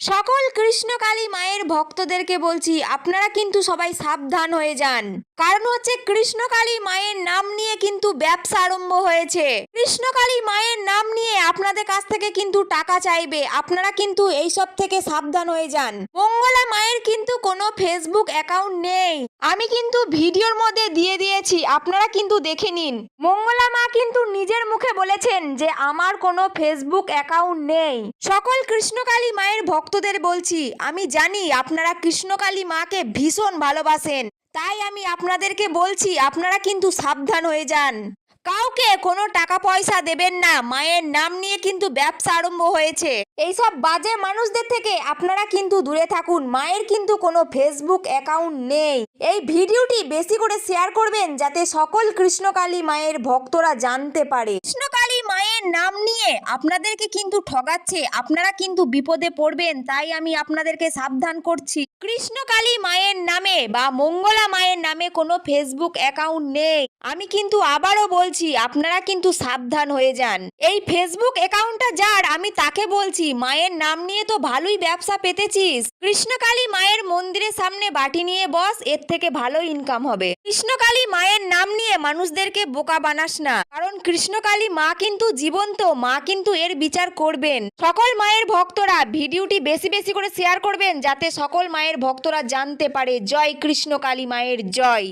সকল কৃষ্ণকালী মায়ের ভক্তদেরকে বলছি আপনারা কিন্তু সবাই সাবধান হয়ে যান। কারণ হচ্ছে কৃষ্ণকালী মায়ের নাম নিয়ে কিন্তু ব্যবসা আরম্ভ হয়েছে। কৃষ্ণকালী মায়ের নাম নিয়ে আপনাদের কাছ থেকে কিন্তু টাকা চাইবে, আপনারা কিন্তু এইসব থেকে সাবধান হয়ে যান। মঙ্গলা মায়ের কিন্তু কোনো ফেসবুক অ্যাকাউন্ট নেই, আমি কিন্তু ভিডিওর মধ্যে দিয়ে দিয়েছি, আপনারা কিন্তু দেখে নিন। মঙ্গলা মা কিন্তু নিজের মুখে বলেছেন যে আমার কোনো ফেসবুক অ্যাকাউন্ট নেই। সকল কৃষ্ণকালী মায়ের ভক্তদের বলছি, আমি জানি আপনারা কৃষ্ণকালী মাকে ভীষণ ভালোবাসেন, তাই আমি আপনাদেরকে বলছি আপনারা কিন্তু সাবধান হয়ে যান। কাউকে কোনো টাকা পয়সা দেবেন না, মায়ের নাম নিয়ে কিন্তু ব্যবসা আরম্ভ হয়েছে। এইসব বাজে মানুষদের থেকে আপনারা কিন্তু দূরে থাকুন। মায়ের কিন্তু কোনো ফেসবুক অ্যাকাউন্ট নেই। এই ভিডিওটি বেশি করে শেয়ার করবেন যাতে সকল কৃষ্ণকালী মায়ের ভক্তরা জানতে পারে। কৃষ্ণকালী মায়ের নাম নিয়ে আপনাদেরকে কিন্তু ঠগাচ্ছে, আপনারা কিন্তু বিপদে পড়বেন, তাই আমি আপনাদেরকে সাবধান করছি। কৃষ্ণকালী মায়ের নামে বা মঙ্গলা মায়ের নামে কোনো ফেসবুক অ্যাকাউন্ট নেই। আমি কিন্তু আবারও বলছি আপনারা কিন্তু সাবধান হয়ে যান। এই ফেসবুক অ্যাকাউন্টটা যার, আমি তাকে বলছি মায়ের নাম নিয়ে তো ভালোই ব্যবসা পেতেছিস, কৃষ্ণকালী মায়ের মন্দিরের সামনে বাটি নিয়ে বস, এর থেকে ভালো ইনকাম হবে। কৃষ্ণকালী মায়ের নাম নিয়ে মানুষদেরকে বোকা বানাস না, কারণ কৃষ্ণকালী মা কিন্তু জীবন্ত, মা কিন্তু এর বিচার করবেন। সকল মায়ের ভক্তরা ভিডিওটি বেশি বেশি করে শেয়ার করবেন যাতে সকল মায়ের ভক্তরা জানতে পারে। জয় কৃষ্ণকালী মায়ের জয়।